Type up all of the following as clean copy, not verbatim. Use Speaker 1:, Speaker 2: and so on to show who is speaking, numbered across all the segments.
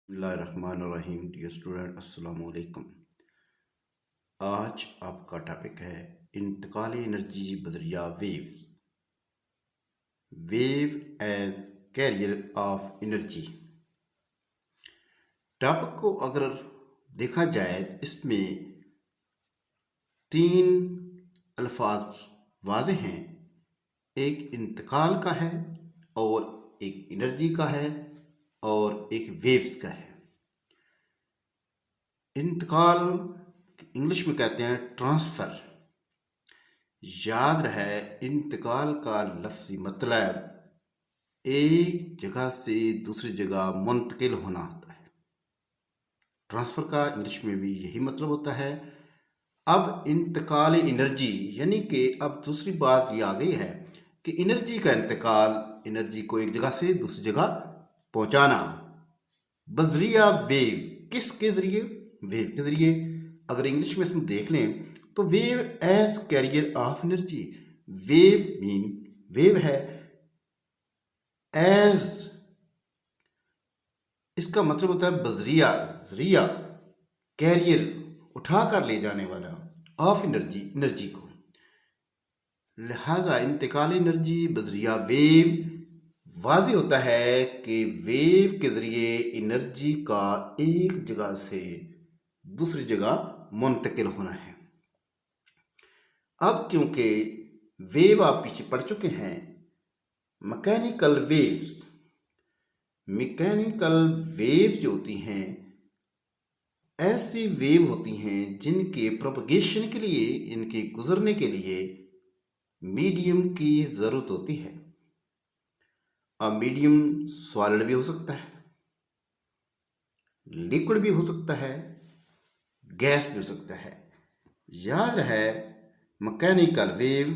Speaker 1: बिस्मिल्लाहिर्रहमानिर्रहीम। Dear student, अस्सलाम वालेकुम। आज आपका टॉपिक है इंतकाली एनर्जी बदरिया waves, wave as carrier of energy. Topic को अगर देखा जाए तो इसमें तीन अल्फाज वाज़े हैं। एक इंतकाल का है और एक एनर्जी का है और एक वेव्स का है। इंतकाल इंग्लिश में कहते हैं ट्रांसफ़र। याद रहे, इंतकाल का लफ्ज़ी मतलब एक जगह से दूसरी जगह मुंतकिल होना होता है। ट्रांसफ़र का इंग्लिश में भी यही मतलब होता है। अब इंतकाल एनर्जी यानी कि अब दूसरी बात ये आ गई है कि एनर्जी का इंतकाल, एनर्जी को एक जगह से दूसरी जगह पहुंचाना बजरिया वेव। किसके ज़रिए? वेव के ज़रिए। अगर इंग्लिश में इसमें देख लें तो wave as carrier of energy. Wave mean wave है, एज इसका मतलब होता है बजरिया, जरिया, कैरियर उठा कर ले जाने वाला, ऑफ एनर्जी, एनर्जी को। लिहाजा इंतकाल एनर्जी बजरिया वेव वाज़ेह होता है कि वेव के ज़रिए एनर्जी का एक जगह से दूसरी जगह मुंतकिल होना है। अब क्योंकि वेव आप पीछे पढ़ चुके हैं, मैकेनिकल वेव्स, मैकेनिकल वेव जो होती हैं ऐसी वेव होती हैं जिनके प्रोपगेशन के लिए, इनके गुजरने के लिए मीडियम की ज़रूरत होती है। अब मीडियम सॉलिड भी हो सकता है, लिक्विड भी हो सकता है, गैस भी हो सकता है। याद रहे, मैकेनिकल वेव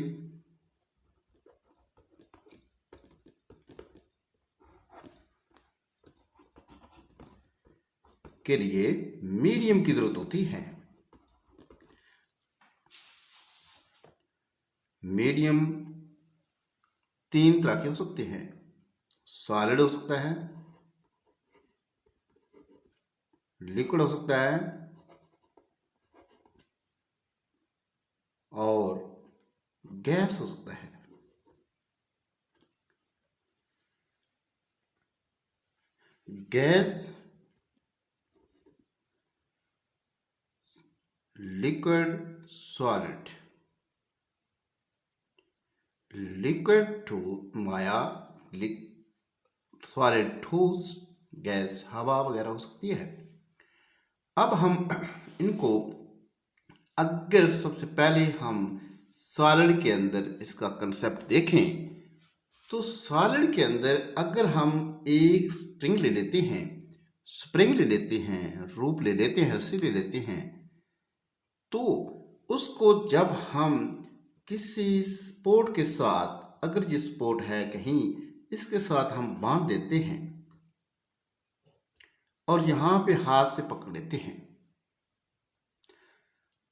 Speaker 1: के लिए मीडियम की जरूरत होती है। मीडियम तीन तरह के हो सकते हैं। सॉलिड हो सकता है, लिक्विड हो सकता है और गैस हो सकता है। Gas, liquid, solid. लिक्विड टू माया, सॉलिड ठोस, गैस हवा वगैरह हो सकती है। अब हम इनको, अगर सबसे पहले हम सॉलिड के अंदर इसका कंसेप्ट देखें तो सॉलिड के अंदर अगर हम एक स्प्रिंग ले लेते हैं, स्प्रिंग ले लेते हैं, रूप ले लेते हैं, रस्सी ले लेते हैं, तो उसको जब हम किसी स्पोर्ट के साथ, अगर ये स्पोर्ट है कहीं, इसके साथ हम बांध देते हैं और यहाँ पे हाथ से पकड़ लेते हैं।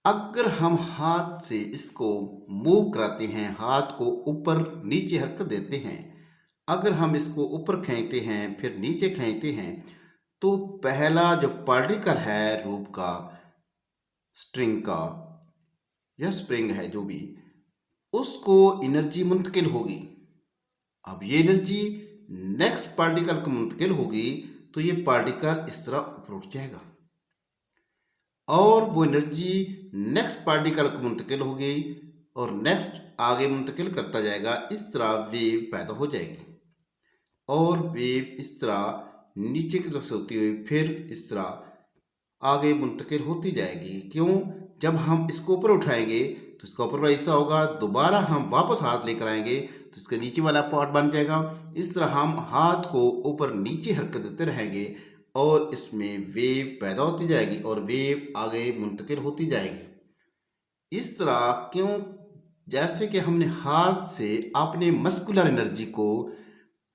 Speaker 1: अगर हम हाथ से इसको मूव कराते हैं, हाथ को ऊपर नीचे हरकत देते हैं, अगर हम इसको ऊपर खींचते हैं फिर नीचे खींचते हैं, तो पहला जो पार्टिकल है रूप का, स्ट्रिंग का या स्प्रिंग है जो भी, उसको एनर्जी मुंतकिल होगी। अब ये एनर्जी नेक्स्ट पार्टिकल को मुंतकिल होगी तो ये पार्टिकल इस तरह ऊपर उठ जाएगा और वो एनर्जी नेक्स्ट पार्टिकल को मुंतकिल होगी और नेक्स्ट आगे मुंतकिल करता जाएगा। इस तरह वेव पैदा हो जाएगी और वेव इस तरह नीचे की तरफ से होती हुई फिर इस तरह आगे मुंतकिल होती जाएगी। क्यों? जब हम इसको ऊपर उठाएंगे तो इसका ऊपर वाला हिस्सा होगा, दोबारा हम वापस हाथ लेकर आएंगे तो इसका नीचे वाला पार्ट बन जाएगा। इस तरह हम हाथ को ऊपर नीचे हरकत देते रहेंगे और इसमें वेव पैदा होती जाएगी और वेव आगे मुंतकिल होती जाएगी। इस तरह क्यों? जैसे कि हमने हाथ से अपने मस्कुलर एनर्जी को,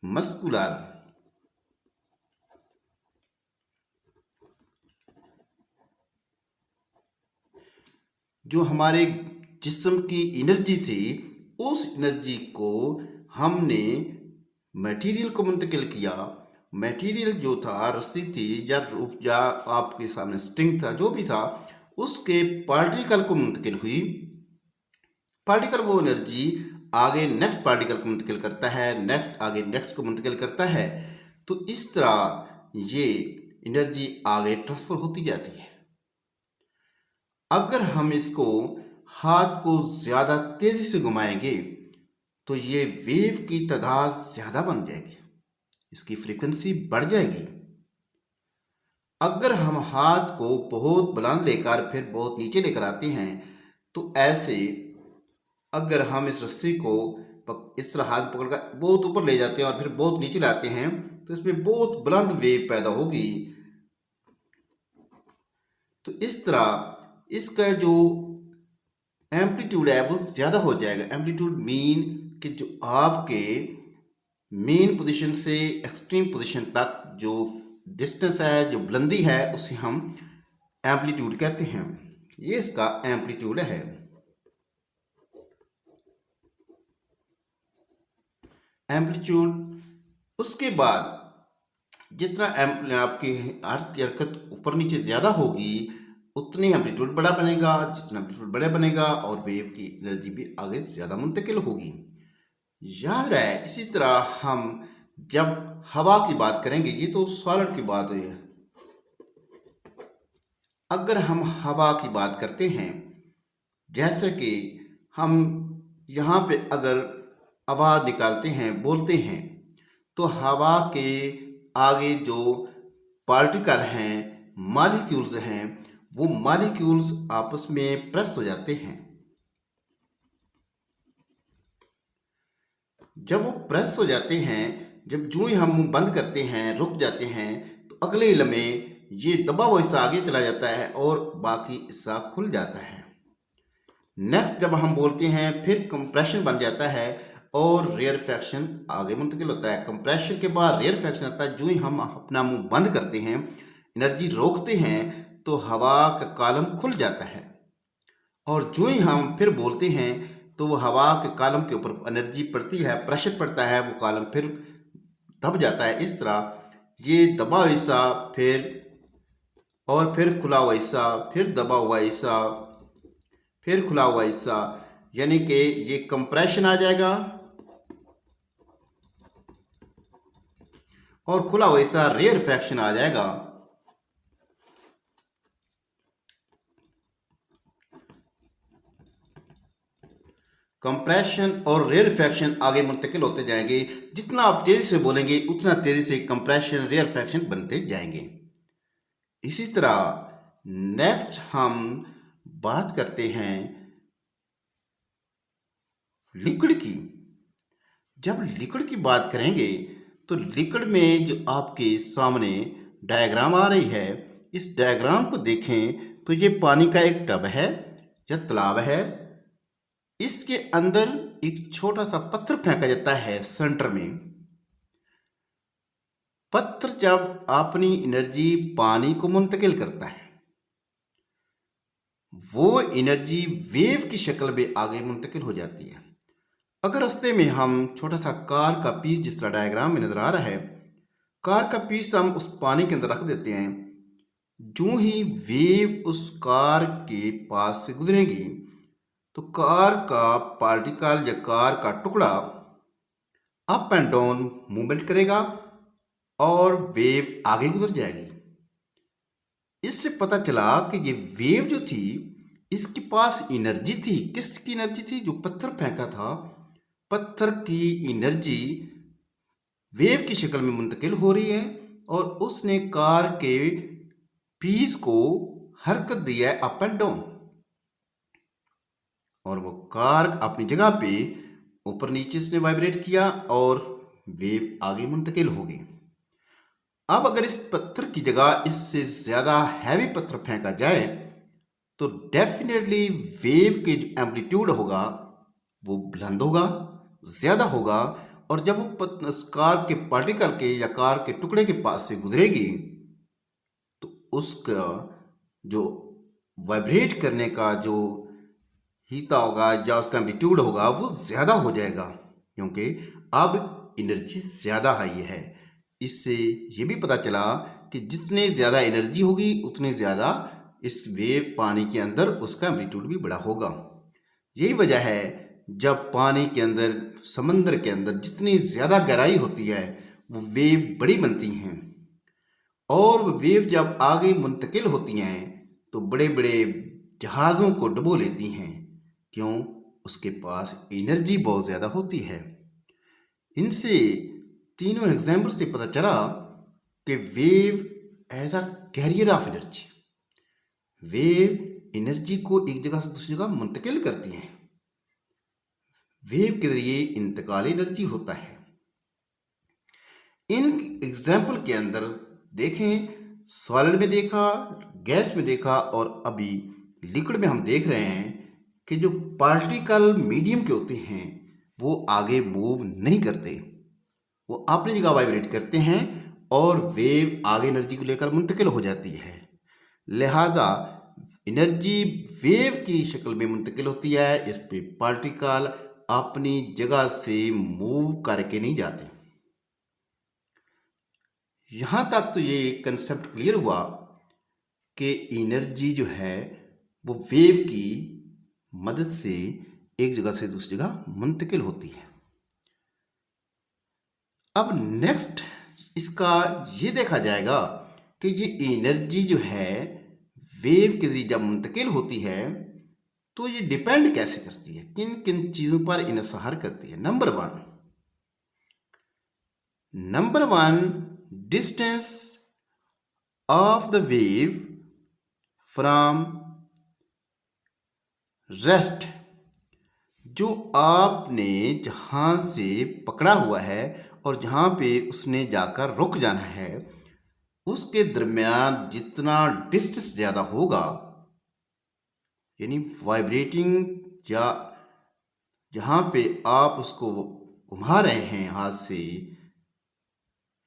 Speaker 1: मस्कुलर जो हमारे जिस्म की एनर्जी थी, उस एनर्जी को हमने मटेरियल को मुंतकिल किया। मटेरियल जो था, रस्सी थी या आपके सामने स्ट्रिंग था, जो भी था, उसके पार्टिकल को मुंतकिल हुई। पार्टिकल वो एनर्जी आगे नेक्स्ट पार्टिकल को मुंतकिल करता है, नेक्स्ट आगे नेक्स्ट को मुंतकिल करता है। तो इस तरह ये एनर्जी आगे ट्रांसफर होती जाती है। अगर हम इसको हाथ को ज़्यादा तेज़ी से घुमाएंगे तो ये वेव की तादाद ज़्यादा बन जाएगी, इसकी फ्रीक्वेंसी बढ़ जाएगी। अगर हम हाथ को बहुत बुलंद लेकर फिर बहुत नीचे लेकर आते हैं तो ऐसे अगर हम इस रस्सी को इस तरह हाथ पकड़कर बहुत ऊपर ले जाते हैं और फिर बहुत नीचे लाते हैं तो इसमें बहुत बुलंद वेव पैदा होगी। तो इस तरह इसका जो एम्पलीट्यूड है वो ज़्यादा हो जाएगा। एम्पलीट्यूड मीन कि जो आपके मेन पोजीशन से एक्सट्रीम पोजीशन तक जो डिस्टेंस है, जो बुलंदी है, उसे हम एम्पलीट्यूड कहते हैं। ये इसका एम्पलीट्यूड है। एम्पलीट्यूड उसके बाद जितना आपकी अर्थ की हरकत ऊपर नीचे ज़्यादा होगी उतनी एम्पलीट्यूड बड़ा बनेगा। जितना एम्पलीट्यूड बड़ा बनेगा और वेव की एनर्जी भी आगे ज़्यादा मुंतकिल होगी। याद रहे, इसी तरह हम जब हवा की बात करेंगे, ये तो सॉलिड की बात हुई है, अगर हम हवा की बात करते हैं, जैसे कि हम यहाँ पे अगर आवाज़ निकालते हैं, बोलते हैं, तो हवा के आगे जो पार्टिकल हैं, मॉलिक्यूल्स हैं, वो मॉलिक्यूल्स आपस में प्रेस हो जाते हैं। जब वो प्रेस हो जाते हैं, जब जो ही हम मुंह बंद करते हैं, रुक जाते हैं, तो अगले लम्हे ये दबा हुआ हिस्सा आगे चला जाता है और बाकी हिस्सा खुल जाता है। नेक्स्ट जब हम बोलते हैं फिर कंप्रेशन बन जाता है और रेयरफैक्शन आगे मुंतकिल होता है। कंप्रेशन के बाद रेयरफैक्शन आता है। जो ही हम अपना मुंह बंद करते हैं, एनर्जी रोकते हैं, तो हवा का कॉलम खुल जाता है और जो ही हम फिर बोलते हैं तो वो हवा के कॉलम के ऊपर एनर्जी पड़ती है, प्रेशर पड़ता है, वो कॉलम फिर दब जाता है। इस तरह ये दबा हुआ हिस्सा फिर खुला हुआ हिस्सा, फिर दबा हुआ हिस्सा, फिर खुला हुआ हिस्सा, यानी कि ये कंप्रेशन आ जाएगा और खुला हुआ हिस्सा रेयरफैक्शन आ जाएगा। कंप्रेशन और रेयरफैक्शन आगे मुंतकिल होते जाएंगे। जितना आप तेजी से बोलेंगे उतना तेजी से कंप्रेशन रेयरफैक्शन बनते जाएंगे। इसी तरह नेक्स्ट हम बात करते हैं लिक्विड की। जब लिक्विड की बात करेंगे तो लिक्विड में जो आपके सामने डायग्राम आ रही है, इस डायग्राम को देखें तो ये पानी का एक टब है या तालाब है। इसके अंदर एक छोटा सा पत्थर फेंका जाता है सेंटर में। पत्थर जब अपनी एनर्जी पानी को मुंतकिल करता है, वो एनर्जी वेव की शक्ल में आगे मुंतकिल हो जाती है। अगर रास्ते में हम छोटा सा कार का पीस, जिस तरह डायग्राम में नजर आ रहा है, कार का पीस हम उस पानी के अंदर रख देते हैं, जो ही वेव उस कार के पास से गुजरेगी तो कार का पार्टिकल या कार का टुकड़ा अप एंड डाउन मूवमेंट करेगा और वेव आगे गुजर जाएगी। इससे पता चला कि ये वेव जो थी, इसके पास एनर्जी थी। किसकी एनर्जी थी? जो पत्थर फेंका था, पत्थर की एनर्जी वेव की शक्ल में मुंतकिल हो रही है और उसने कार के पीस को हरकत दी है अप एंड डाउन, और वो कार अपनी जगह पे ऊपर नीचे से वाइब्रेट किया और वेव आगे मुंतकिल हो गई। अब अगर इस पत्थर की जगह इससे ज़्यादा हैवी पत्थर फेंका जाए तो डेफिनेटली वेव के जो एम्पलीट्यूड होगा वो बुलंद होगा, ज़्यादा होगा, और जब वो कार के पार्टिकल के या कार के टुकड़े के पास से गुजरेगी तो उसका जो वाइब्रेट करने का जो हीता होगा या उसका एम्पलीट्यूड होगा वो ज़्यादा हो जाएगा, क्योंकि अब एनर्जी ज़्यादा आई है। इससे ये भी पता चला कि जितने ज़्यादा एनर्जी होगी उतने ज़्यादा इस वेव पानी के अंदर उसका एम्पलीट्यूड भी बड़ा होगा। यही वजह है जब पानी के अंदर, समंदर के अंदर जितनी ज़्यादा गहराई होती है वो वेव बड़ी बनती हैं, और वो वेव जब आगे मुंतकिल होती हैं तो बड़े बड़े जहाज़ों को डुबो लेती हैं। क्यों? उसके पास एनर्जी बहुत ज़्यादा होती है। इनसे तीनों एग्जाम्पल से पता चला कि wave as a carrier of energy, wave energy को एक जगह से दूसरी जगह मुंतकिल करती हैं। वेव के जरिए इंतकाल एनर्जी होता है। इन एग्जाम्पल के अंदर देखें, सॉलिड में देखा, गैस में देखा, और अभी लिक्विड में हम देख रहे हैं कि जो पार्टिकल मीडियम के होते हैं वो आगे मूव नहीं करते, वो अपनी जगह वाइब्रेट करते हैं और वेव आगे एनर्जी को लेकर मुंतकिल हो जाती है। लिहाजा एनर्जी वेव की शक्ल में मुंतकिल होती है, इस पे पार्टिकल अपनी जगह से मूव करके नहीं जाते। यहाँ तक तो ये कंसेप्ट क्लियर हुआ कि एनर्जी जो है वो वेव की मदद से एक जगह से दूसरी जगह मुंतकिल होती है। अब नेक्स्ट इसका ये देखा जाएगा कि ये एनर्जी जो है वेव के जरिए जब मुंतकिल होती है तो ये डिपेंड कैसे करती है, किन किन चीज़ों पर इन्हिसार करती है। Number one, distance of the wave from rest. जो आपने जहाँ से पकड़ा हुआ है और जहाँ पे उसने जाकर रुक जाना है उसके दरमियान जितना डिस्टेंस ज़्यादा होगा, यानी वाइब्रेटिंग, या जहाँ पे आप उसको घुमा रहे हैं हाथ से,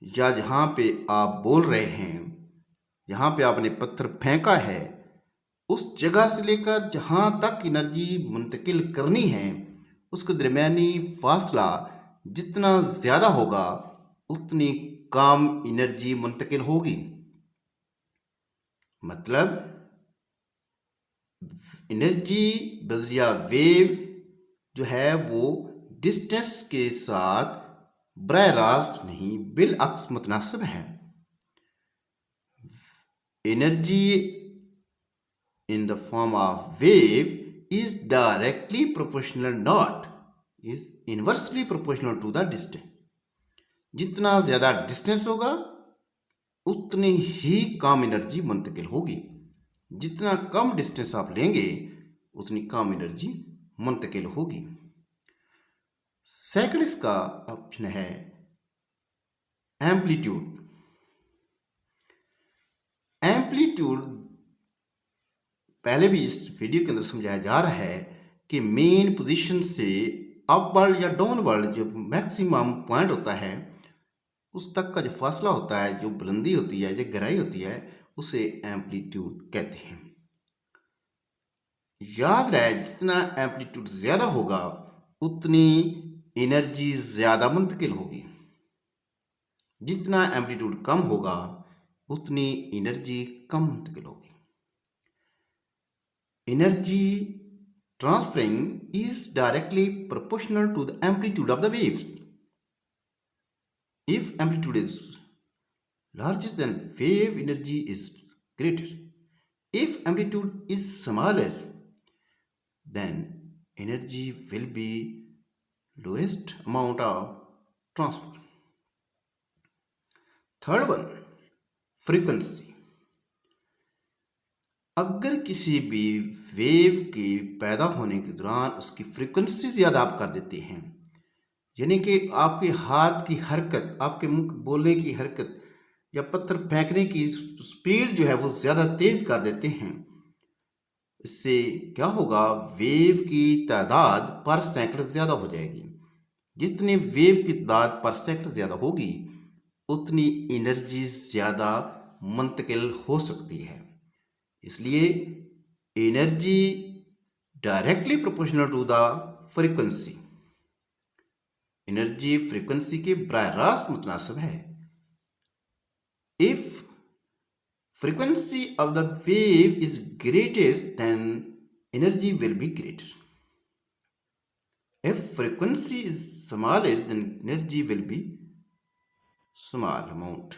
Speaker 1: या जहाँ पे आप बोल रहे हैं, जहाँ पे आपने पत्थर फेंका है, उस जगह से लेकर जहाँ तक एनर्जी मुंतकिल करनी है उसके दरमियानी फासला जितना ज़्यादा होगा उतनी कम एनर्जी मुंतकिल होगी। मतलब एनर्जी बजरिया वेव जो है वो डिस्टेंस के साथ बराह रास्त नहीं बिलअक्स मुतनासिब है। Energy in the form of wave is directly proportional, not is inversely proportional to the distance. जितना ज़्यादा डिस्टेंस होगा उतनी ही कम एनर्जी मुंतकिल होगी, जितना कम डिस्टेंस आप लेंगे उतनी कम एनर्जी मुंतकिल होगी। सेकंड इसका ऑप्शन है एम्पलीट्यूड। एम्पलीट्यूड पहले भी इस वीडियो के अंदर समझाया जा रहा है कि मेन पोजीशन से अपवर्ड या डाउनवर्ड जो मैक्सिमम पॉइंट होता है उस तक का जो फासला होता है, जो बुलंदी होती है, जो गहराई होती है, उसे एम्पलीट्यूड कहते हैं। याद रहे जितना एम्पलीट्यूड ज़्यादा होगा उतनी एनर्जी ज़्यादा मुंतकिल होगी, जितना एम्पलीट्यूड कम होगा उतनी एनर्जी कम मुंतकिल होगी। Energy transferring is directly proportional to the amplitude of the waves. If amplitude is larger, then wave energy is greater. If amplitude is smaller, then energy will be lowest amount of transfer. Third one, frequency. अगर किसी भी wave के पैदा होने के दौरान उसकी frequency ज़्यादा आप कर देते हैं, यानी कि आपके हाथ की हरकत, आपके मुंह बोलने की हरकत या पत्थर फेंकने की स्पीड जो है वो ज़्यादा तेज़ कर देते हैं, इससे क्या होगा, वेव की तादाद पर सेकंड ज़्यादा हो जाएगी। जितनी वेव की तादाद पर सेकंड ज़्यादा होगी उतनी एनर्जी ज़्यादा मुंतकिल हो सकती है। इसलिए energy directly proportional to the frequency, energy frequency के बराह रास्त मुतनासिब है। frequency of the wave is greater, then energy will be greater. If frequency is smaller, then energy will be small amount.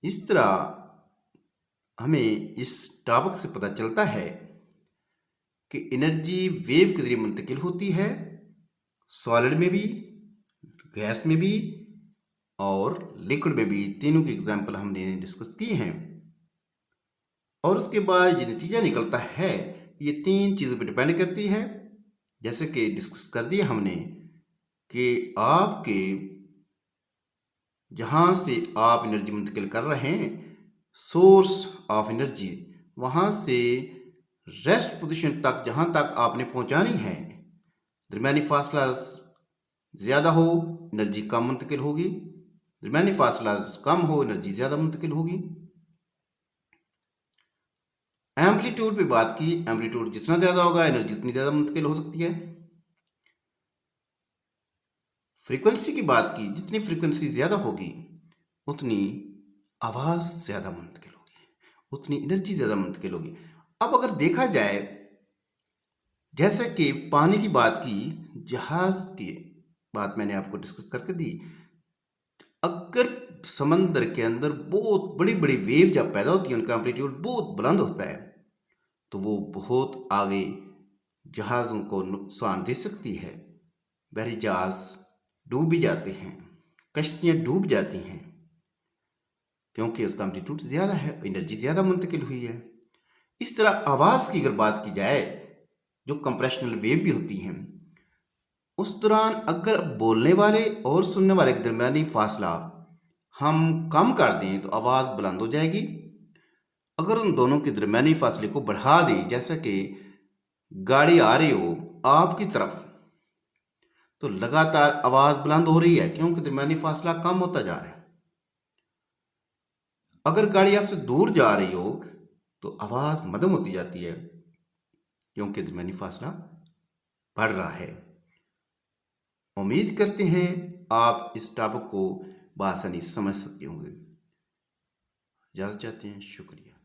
Speaker 1: इस तरह हमें इस टॉपिक से पता चलता है कि एनर्जी वेव के जरिए मुंतकिल होती है, सॉलिड में भी, गैस में भी और लिक्विड में भी। तीनों के एग्जाम्पल हमने डिस्कस किए हैं। और उसके बाद ये नतीजा निकलता है, ये 3 चीज़ों पर डिपेंड करती है। जैसे कि डिस्कस कर दिया हमने कि आपके जहाँ से आप एनर्जी मुंतकिल कर रहे हैं, सोर्स ऑफ एनर्जी, वहाँ से रेस्ट पोजीशन तक जहाँ तक आपने पहुँचानी है, दरमियानी फासला ज़्यादा हो एनर्जी कम मुंतकिल होगी, दरमियानी फासला कम हो एनर्जी ज़्यादा मुंतकिल होगी। एम्पलीट्यूड पे बात की, एम्पलीट्यूड जितना ज़्यादा होगा एनर्जी उतनी ज़्यादा मुंतकिल हो सकती है। फ्रीक्वेंसी की बात की, जितनी फ्रीक्वेंसी ज़्यादा होगी उतनी आवाज़ ज़्यादा मुंतकिल होगी, उतनी एनर्जी ज़्यादा मुंतकिल होगी। अब अगर देखा जाए, जैसे कि पानी की बात की, जहाज़ की बात मैंने आपको डिस्कस करके दी। अगर समंदर के अंदर बहुत बड़ी बड़ी वेव जब पैदा होती है, उनका एम्पलीट्यूड बहुत बुलंद होता है, तो वो बहुत आगे जहाज़ों को नुकसान दे सकती है। बहरी जहाज़ डूब भी जाते हैं, कश्तियाँ डूब जाती हैं, क्योंकि उसका एम्पलीट्यूड ज़्यादा है, एनर्जी ज़्यादा मुंतकिल हुई है। इस तरह आवाज़ की अगर बात की जाए, जो कंप्रेशनल वेव भी होती हैं, उस दौरान अगर बोलने वाले और सुनने वाले के दरमियानी फासला हम कम कर दें तो आवाज़ बुलंद हो जाएगी। अगर उन दोनों के दरमियानी फासले को बढ़ा दें, जैसा कि गाड़ी आ रही हो आपकी तरफ, तो लगातार आवाज़ बुलंद हो रही है, क्योंकि दरमियानी फासला कम होता जा रहा है। अगर गाड़ी आपसे दूर जा रही हो तो आवाज़ मध्यम होती जाती है, क्योंकि दरमियानी फासला बढ़ रहा है। उम्मीद करते हैं आप इस टॉपिक को बआसानी समझ सकते होंगे। इजाज़त चाहते हैं, शुक्रिया।